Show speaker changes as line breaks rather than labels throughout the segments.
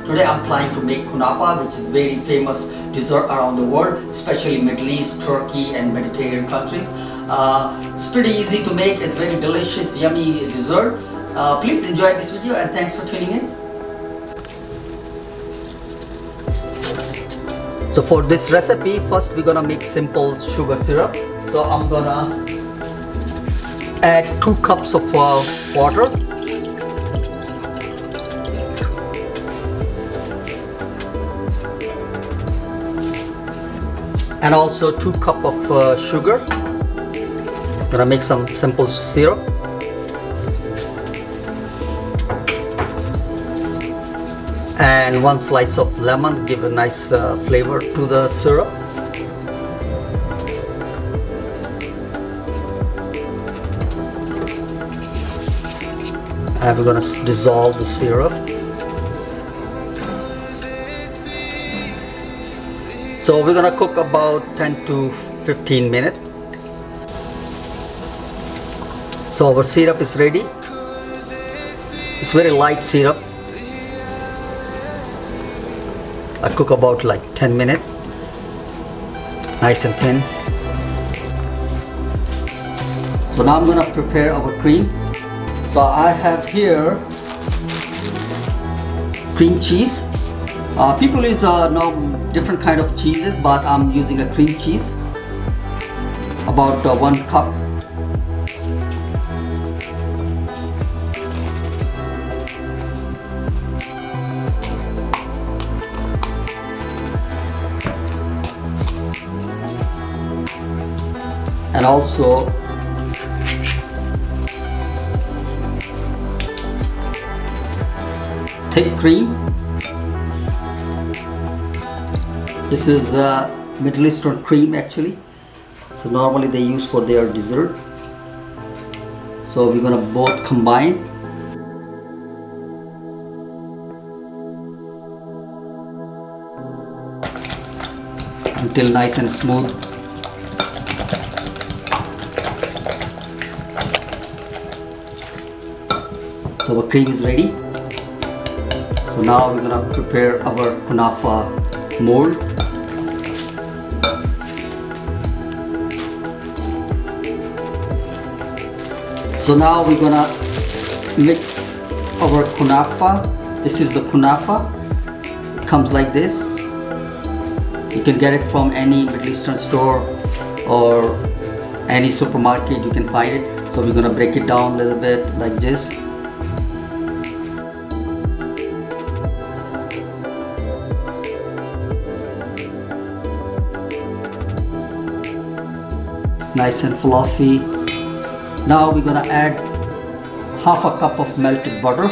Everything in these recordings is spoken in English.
Today I'm planning to make kunafa, which is very famous dessert around the world, especially Middle East, Turkey and Mediterranean countries. It's pretty easy to make. It's very delicious, yummy dessert. Please enjoy this video and thanks for tuning in. So for this recipe, first we're gonna make simple sugar syrup. So I'm gonna add 2 cups of water. And also 2 cups of sugar. Gonna make some simple syrup. And 1 slice of lemon, give a nice flavor to the syrup. And we're gonna dissolve the syrup. So we're gonna cook about 10 to 15 minutes. So our syrup is ready. It's very light syrup. I cook about like 10 minutes. Nice and thin. So now I'm gonna prepare our cream. So I have here cream cheese. People use now different kind of cheeses, but I'm using a cream cheese. About 1 cup. And also thick cream. This is Middle Eastern cream actually. So normally they use for their dessert. So we're gonna both combine. Until nice and smooth. So our cream is ready. So now we're gonna prepare our kunafa mold. So now we're gonna mix our kunafa. This is the kunafa. It comes like this. You can get it from any Middle Eastern store or any supermarket, you can find it. So we're gonna break it down a little bit like this. Nice and fluffy. Now we're gonna add half a cup of melted butter.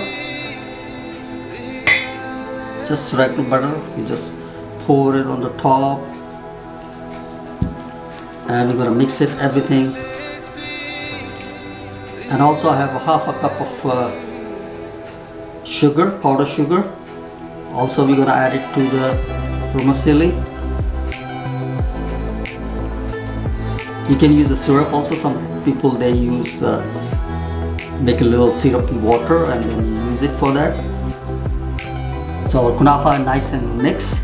Just regular butter. We just pour it on the top. And we're gonna mix it everything. And also I have a half a cup of sugar, powdered sugar. Also we're gonna add it to the vermicelli. You can use the syrup also. Some people they use make a little syrupy water and then use it for that. So our kunafa is nice and mixed.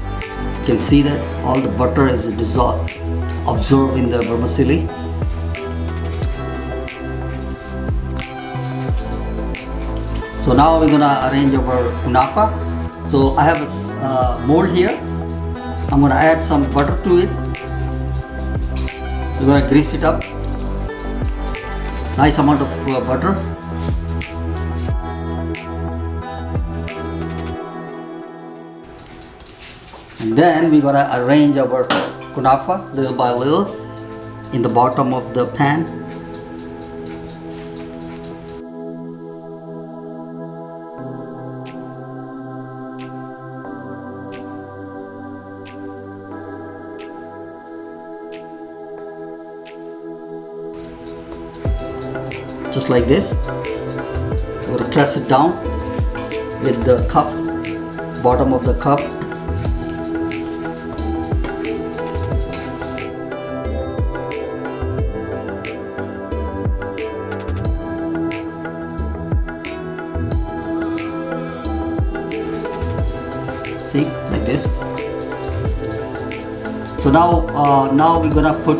You can see that all the butter is dissolved, absorbed in the vermicelli. So now we're gonna arrange our kunafa. So I have a mold here. I'm gonna add some butter to it. We're gonna grease it up. Nice amount of butter. And then we're gonna arrange our kunafa little by little in the bottom of the pan. Just like this. We're going to press it down with the cup, bottom of the cup. See, like this. So now we're gonna put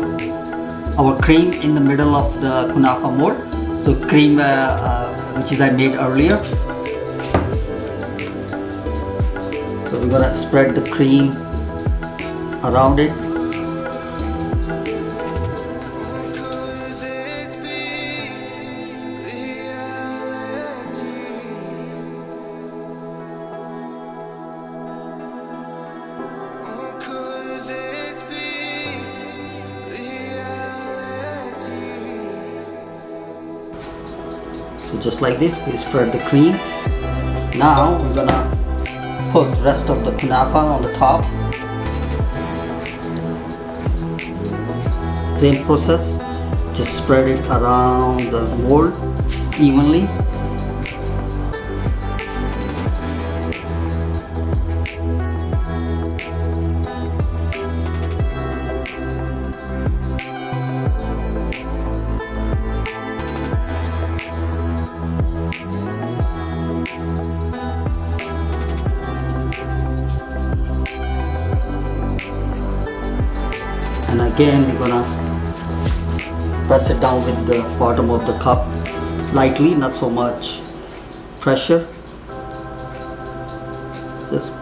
our cream in the middle of the kunafa mold. So cream which is I made earlier. So we're gonna spread the cream around it. So just like this, we spread the cream. Now we're gonna put the rest of the kunafa on the top. Same process, just spread it around the mold evenly. And again we're gonna press it down with the bottom of the cup lightly, not so much pressure. Just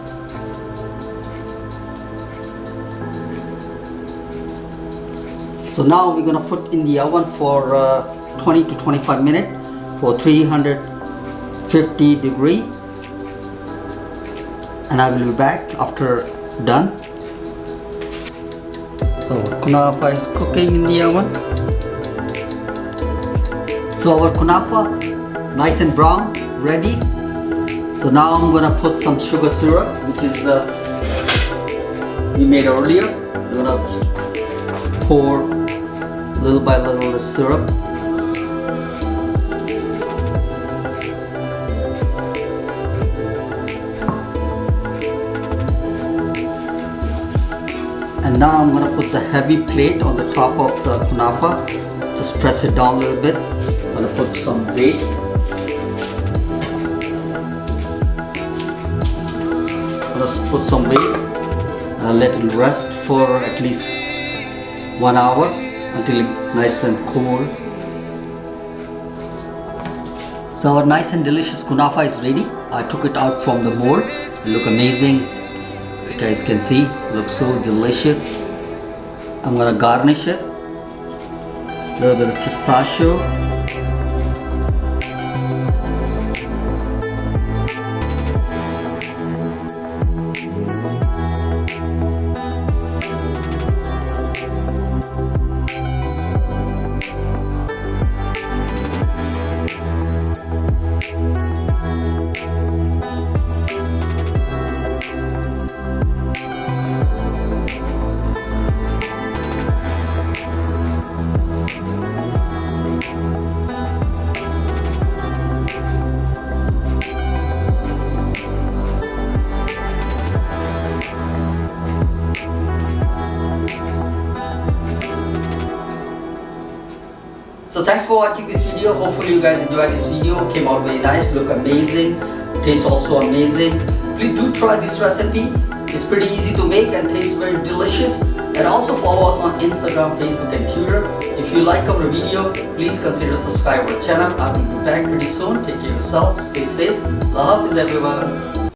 so now we're gonna put in the oven for 20 to 25 minutes for 350 degree, and I will be back after done. So kunafa is cooking in the oven. So our kunafa nice and brown, ready. So now I'm gonna put some sugar syrup, which is we made earlier. We're gonna pour little by little the syrup. And now I'm gonna put the heavy plate on the top of the kunafa. Just press it down a little bit. I'm gonna put some weight. Just put some weight and let it rest for at least 1 hour until it's nice and cool. So our nice and delicious kunafa is ready. I took it out from the mold. It look amazing. You guys can see, looks so delicious. I'm gonna garnish it. A little bit of pistachio. So thanks for watching this video. Hopefully you guys enjoyed this video. Came out very nice, look amazing, tastes also amazing. Please do try this recipe. It's pretty easy to make and tastes very delicious. And also follow us on Instagram, Facebook and Twitter. If you like our video, please consider subscribe our channel. I will be back pretty soon. Take care of yourself, stay safe. Allah Hafiz everyone.